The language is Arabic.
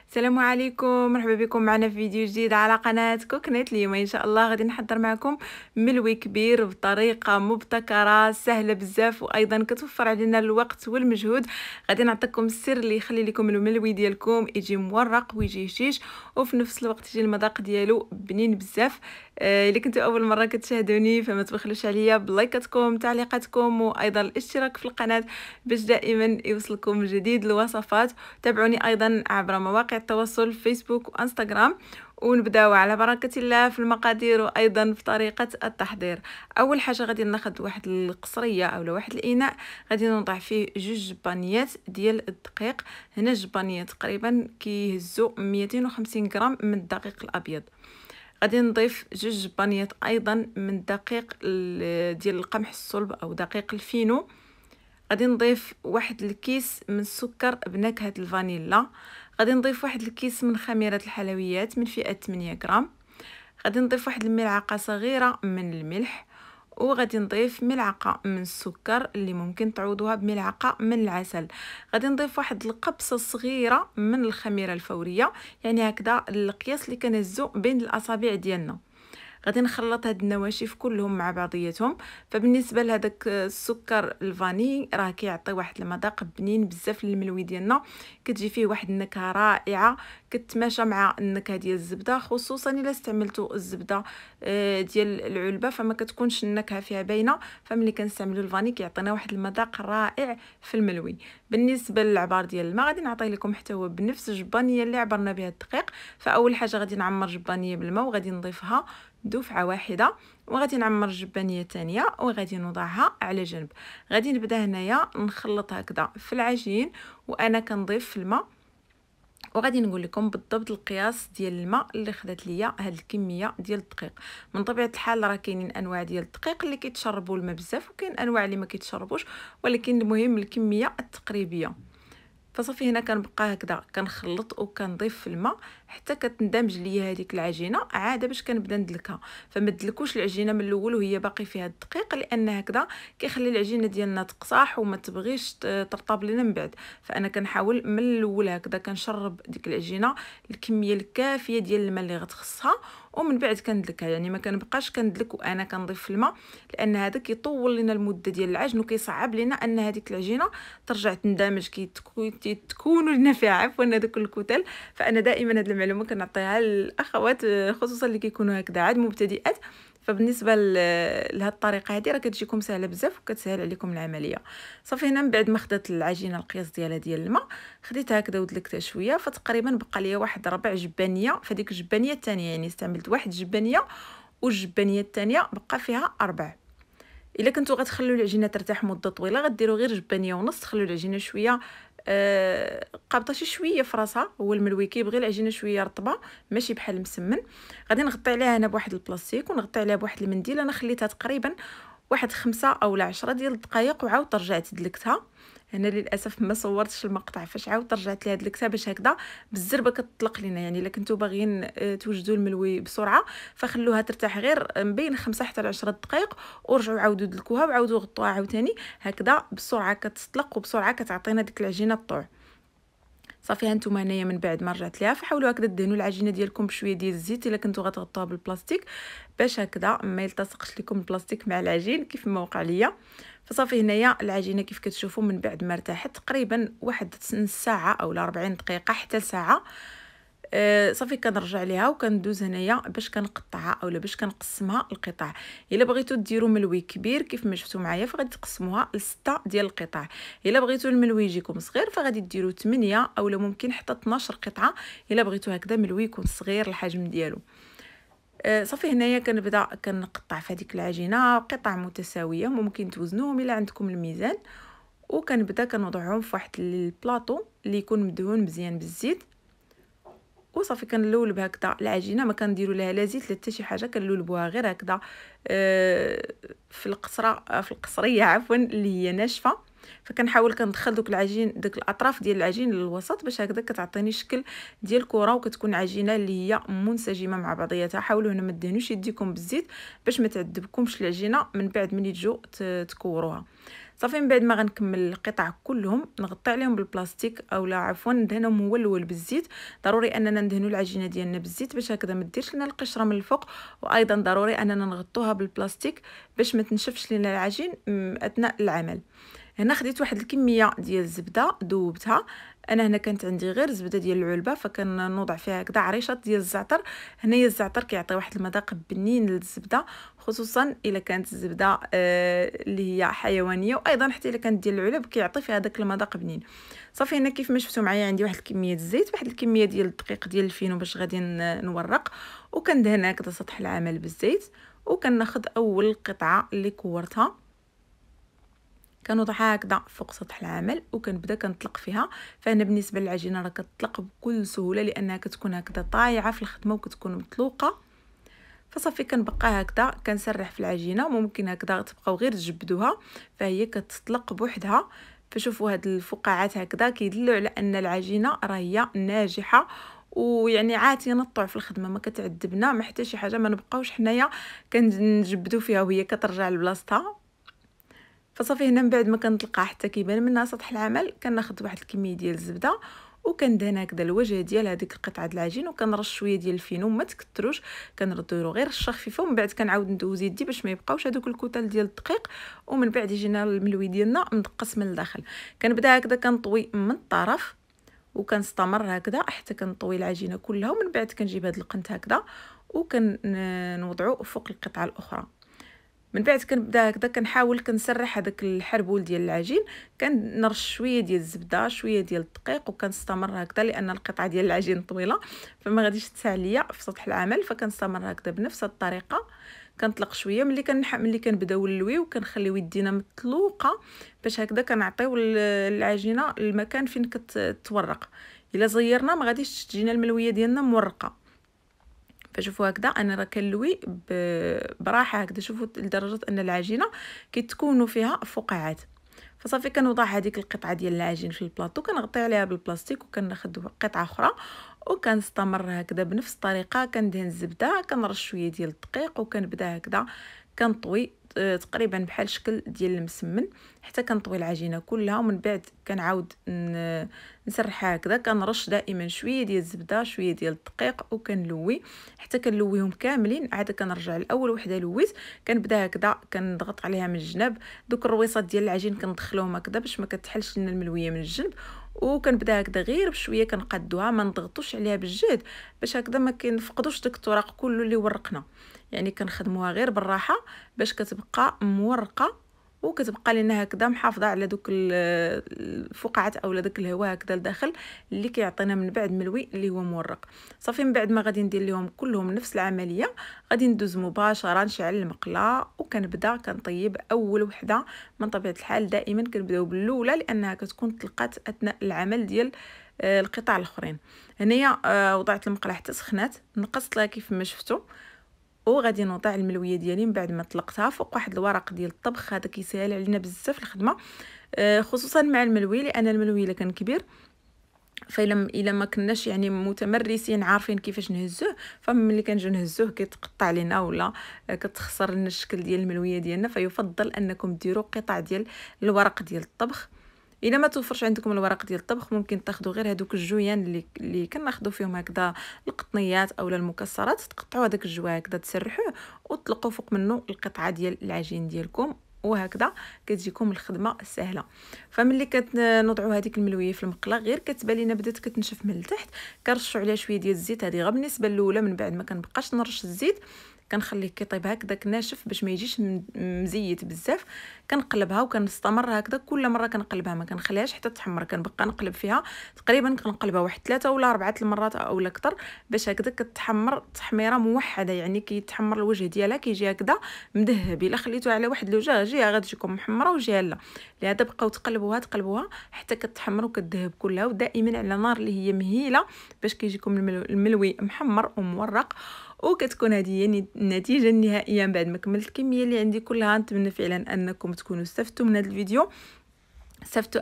السلام عليكم، مرحبا بكم معنا في فيديو جديد على قناة كوكنت. اليوم ان شاء الله غادي نحضر معكم ملوي كبير بطريقه مبتكره سهله بزاف، وايضا كتوفر علينا الوقت والمجهود. غادي نعطيكم السر اللي يخلي لكم الملوي ديالكم يجي مورق ويجي هشيش، وفي نفس الوقت يجي المذاق ديالو بنين بزاف. الا كنتوا اول مره كتشاهدوني فما تبخلوش عليا بلايكاتكم، تعليقاتكم، وايضا الاشتراك في القناه باش دائما يوصلكم جديد الوصفات. تابعوني ايضا عبر مواقع التواصل فيسبوك وانستغرام، ونبداو على بركه الله في المقادير وايضا في طريقه التحضير. اول حاجه غادي ناخذ واحد القصريه اولا واحد الاناء، غادي نوضع فيه جوج جبانيات ديال الدقيق. هنا الجبانيات تقريبا كيهزوا 250 غرام من الدقيق الابيض. غادي نضيف جوج جبانيات ايضا من الدقيق ديال القمح الصلب او دقيق الفينو. غادي نضيف واحد الكيس من السكر بنكهه الفانيلا. غادي نضيف واحد الكيس من خميره الحلويات من فئه 8 غرام. غادي نضيف واحد الملعقه صغيره من الملح، وغادي نضيف ملعقه من السكر اللي ممكن تعوضوها بملعقه من العسل. غادي نضيف واحد القبصه صغيره من الخميره الفوريه، يعني هكذا القياس اللي كنهزو بين الاصابع ديالنا. غادي نخلط هاد النواشف كلهم مع بعضياتهم. فبالنسبه لهداك السكر الفاني راه كيعطي واحد المذاق بنين بزاف للملوي ديالنا، كتجي فيه واحد النكهه رائعه كتماشى مع النكهه ديال الزبده، خصوصا الا استعملتوا الزبده ديال العلبه فما كتكونش النكهه فيها باينه. فملي كنستعملوا الفاني كيعطينا واحد المذاق رائع في الملوي. بالنسبه للعبار ديال الماء غادي نعطي لكم حتى هو بنفس الجبانيه اللي عبرنا بها الدقيق. فاول حاجه غادي نعمر جبانيه بالماء وغادي نضيفها دفعه واحده، وغادي نعمر جبانيه ثانيه وغادي نوضعها على جنب. غادي نبدا هنايا نخلط هكذا في العجين وانا كنضيف في الماء، وغادي نقول لكم بالضبط القياس ديال الماء اللي خدات ليا هاد الكميه ديال الدقيق. من طبيعه الحال راه كاينين انواع ديال الدقيق اللي كيتشربوا الماء بزاف، وكاين انواع اللي ما كيتشربوش، ولكن المهم الكميه التقريبيه. فصافي هنا كنبقى هكذا كنخلط وكنضيف في الماء حتى كتندمج ليا هذيك العجينه عاده باش كنبدا ندلكها. فما تدلكوش العجينه من الاول وهي باقي فيها الدقيق، لان هكذا كيخلي العجينه ديالنا تقصاح وما تبغيش ترطب لنا من بعد. فانا كنحاول من الاول هكذا كنشرب ديك العجينه الكميه الكافيه ديال الماء اللي غتخصها، ومن بعد كندلكها. يعني ما كنبقاش كندلك وانا كنضيف في الماء، لان هذا كيطول لنا المده ديال العجن وكيصعب لنا ان هذيك العجينه ترجع تندمج تكونوا لنا فيها عفوا هذوك الكتل. فانا دائما هذه المعلومه كنعطيها للاخوات خصوصا اللي كيكونوا هكذا عاد مبتدئات. فبالنسبه لهاد الطريقه هذه راه كتجيكم سهله بزاف وكتسهل عليكم العمليه. صافي هنا من بعد ما خدات العجينه القياس ديالها ديال الماء خديتها هكذا ودلكتها شويه، فتقريبا بقى ليا واحد ربع جبانيه. فديك الجبانيه الثانيه يعني استعملت واحد جبانيه، والجبانيه الثانيه بقى فيها 4. الا كنتو غتخليو العجينه ترتاح مده طويله غديروا غير جبانيه ونص، تخليو العجينه شويه قابطه شويه في راسها. هو الملوي كيبغي العجينه شويه رطبه ماشي بحال مسمن. غادي نغطي عليها هنا بواحد البلاستيك ونغطي عليها بواحد المنديل. انا خليتها تقريبا واحد 5 أو 10 ديال الدقائق وعاود رجعت دلكتها. هنا للاسف ما صورتش المقطع فاش عاود رجعت ليها دلكتها باش هكذا بالزربه كتطلق لينا. يعني الا كنتو باغيين توجدوا الملوي بسرعه فخلوها ترتاح غير بين 5 حتى 10 دقائق، ورجعوا عاودوا دلكوها وعاودوا غطوها عاوتاني هكذا بسرعه كتطلق وبسرعه كتعطينا ديك العجينه الطوع. صافي هانتوما هنايا من بعد ما رجعت ليها فحاولوا هكذا دهنوا العجينه ديالكم بشويه ديال الزيت الا كنتو غتغطوها بالبلاستيك باش هكذا ما يلتصقش لكم البلاستيك مع العجين كيف ما وقع ليا. فصافي هنايا العجينه كيف كتشوفوا من بعد ما ارتاحت تقريبا واحد نص ساعه او 40 دقيقه حتى ساعه. صافي كنرجع ليها وكندوز هنايا باش كنقطعها اولا باش كنقسمها القطع. الا بغيتو ديروا ملوي كبير كيف ما شفتوا معايا فغادي تقسموها ل6 ديال القطع. الا بغيتو الملوي يجيكم صغير فغادي ديروا 8 اولا ممكن حتى 12 قطعه الا بغيتو هكذا ملوي يكون صغير الحجم ديالو. صافي هنايا كنبدا كنقطع في هذيك العجينه قطع متساويه، ممكن توزنوهم الا عندكم الميزان، وكنبدا كنوضعهم في واحد البلاطو اللي يكون مدهون مزيان بالزيت. وصافي كنلولب هكذا العجينه، ما كنديروا لها لا زيت لا حتى شي حاجه، كنلولبوها غير هكذا في القصريه عفوا اللي هي ناشفه. فكنحاول كندخل دوك العجين داك الاطراف ديال العجين للوسط باش هكذا كتعطيني شكل ديال كره وكتكون عجينه اللي هي منسجمه مع بعضياتها. حاولوا هنا ما دهنوش يديكم بالزيت باش ما تعذبكمش العجينه من بعد ملي تجوا تكوروها. صافي من بعد ما غنكمل القطع كلهم نغطي عليهم بالبلاستيك اولا عفوا ندهنهم هو الاول بالزيت. ضروري اننا ندهنوا العجينه ديالنا بالزيت باش هكذا ما ديرش لنا القشره من الفوق، وايضا ضروري اننا نغطوها بالبلاستيك باش ما تنشفش لنا العجين اثناء العمل. هنا خديت واحد الكميه ديال الزبده ذوبتها. انا هنا كانت عندي غير زبده ديال العلبه فكنوضع فيها هكذا عريشات ديال الزعتر. هنايا الزعتر كيعطي واحد المذاق بنين للزبده، خصوصا الا كانت الزبده اللي هي حيوانيه، وايضا حتى الا كانت ديال العلب كيعطي فيها داك المذاق بنين. صافي هنا كيف ما شفتوا معايا عندي واحد الكميه الزيت، واحد الكميه ديال الدقيق ديال الفينو باش غادي نورق، وكندهن هكذا سطح العمل بالزيت. وكناخذ اول قطعه اللي كورتها كنوضعها هكذا فوق سطح العمل وكنبدا كنطلق فيها. فهنا بالنسبه للعجينه راه كتطلق بكل سهوله لانها كتكون هكذا طايعه في الخدمه وكتكون مطلوقه. فصافي كنبقى هكذا كنسرح في العجينه، ممكن هكذا تبقاو غير تجبدوها فهي كتطلق بوحدها. فشوفوا هاد الفقاعات هكذا كيدلوا على ان العجينه راه هي ناجحه ويعني عاتيه الطوع في الخدمه، ما كتعذبنا ما حتى شي حاجه، ما نبقاوش حنايا كنجبدوا فيها وهي كترجع لبلاصتها. فصافي هنا من بعد ما كنطلقها حتى كيبان منها سطح العمل كناخذ واحد الكميه ديال الزبده وكندهن هكذا الوجه ديال هذيك القطعه د العجين، وكنرش شويه ديال الفينو ما تكثروش، كنردوا غير رشه خفيفه. ومن بعد كنعاود ندوز يدي باش ما يبقاوش هذوك الكتل ديال الدقيق، ومن بعد يجينا الملوي ديالنا مدقس من الداخل. كنبدا هكذا كنطوي من الطرف وكنستمر هكذا حتى كنطوي العجينه كلها، ومن بعد كنجيب هذا القنت هكذا وكنوضعو فوق القطعه الاخرى. من بعد كنبدا هكذا كنحاول كنسرح هذاك الحربول ديال العجين، كنرش شويه ديال الزبده شويه ديال الدقيق وكنستمر هكذا لان القطعه ديال العجين طويله فما غاديش تسع ليا في سطح العمل. فكنستمر هكذا بنفس الطريقه كنطلق شويه ملي كنبداو نلويو وكنخليو يدينا مطلوقه باش هكذا كنعطيو العجينه المكان فين كتورق. الا زيرنا ما غاديش تجينا الملويه ديالنا مورقه. فشوفوا هكذا انا راه كنلوي براحه هكذا، شوفوا لدرجه ان العجينه كيتكونوا فيها فقاعات. فصافي كنوضع هذيك القطعه ديال العجين في البلاطو كنغطي عليها بالبلاستيك وكناخذ قطعه اخرى وكنستمر هكذا بنفس الطريقه. كندهن الزبده كنرش شويه ديال الدقيق وكنبدا هكذا كنطوي تقريبا بحال شكل ديال المسمن حتى كنطوي العجينه كلها. ومن بعد كنعاود نسرحها هكذا، كنرش دائما شويه ديال الزبده شويه ديال الدقيق وكنلوي حتى كنلويهم كاملين. عاد كنرجع لاول وحده لويت كنبدا هكذا كنضغط عليها من الجناب. دوك الرويصات ديال العجين كندخلوهم هكذا باش ما كتحلش لنا الملويه من الجنب، وكنبدا هكذا غير بشويه كنقادوها ما نضغطوش عليها بالجهد باش هكذا ما كنفقدوش داك التراق كله اللي ورقنا. يعني كنخدموها غير بالراحه باش كتبقى مورقه وكتبقى لنا هكذا محافظه على دوك الفقاعات اولا داك الهواء هكذا لداخل اللي كيعطينا من بعد ملوي اللي هو مورق. صافي من بعد ما غادي ندير لهم كلهم نفس العمليه غادي ندوز مباشره نشعل المقله وكنبدا كنطيب اول وحده. من طبيعه الحال دائما كنبداو بالاولى لانها كتكون طلقات اثناء العمل ديال القطع الاخرين. هنايا وضعت المقله حتى سخنات نقصت لها كيف ما شفتوا، وغادي نوضع الملويه ديالي من بعد ما طلقتها فوق واحد الورق ديال الطبخ. هذا كيسهل علينا بزاف الخدمه خصوصا مع الملوي لان الملوي الا كان كبير الا ما كناش يعني متمرسين عارفين كيفاش نهزوه فملي كنجيو نهزوه كيتقطع لينا ولا كتخسر لنا الشكل ديال الملويه ديالنا. فيفضل انكم ديروا قطع ديال الورق ديال الطبخ. الا ما توفرش عندكم الورق ديال الطبخ ممكن تاخذوا غير هذوك الجويان اللي كناخذوا فيهم هكذا القطنيات اولا المكسرات، تقطعوا هذاك الجوا هكذا تسرحوه وتطلقوا فوق منه القطعه ديال العجين ديالكم، وهكذا كتجيكم الخدمه سهله. فملي كنوضعوا هذيك الملويه في المقله غير كتبان لينا بدات كتنشف من التحت كنرشوا عليها شويه ديال الزيت. هذه غير بالنسبه الاولى، من بعد ما كنبقاش نرش الزيت كنخليه كيطيب هكذاك ناشف باش ما يجيش مزيت بزاف. كنقلبها وكنستمر هكذا كل مره كنقلبها ما كنخليهاش حتى تحمر، كنبقى نقلب فيها تقريبا كنقلبها واحد 3 ولا 4 المرات اولا اكثر باش هكذا كتحمر تحميره موحده. يعني كيتحمر الوجه ديالها كيجي هكذا مذهب. الا خليتوها على واحد الوجه جهه غتجيكم محمره وجهه لا، لهذا بقاو تقلبوها حتى كتحمر وكتذهب كلها، ودائما على نار اللي هي مهيله باش كيجيكم الملوي محمر ومورق. وكتكون هذه هي النتيجه النهائيه. من بعد ما كملت الكميه اللي عندي كلها نتمنى فعلا انكم تكونوا استفدتوا من هذا الفيديو. صيفطوا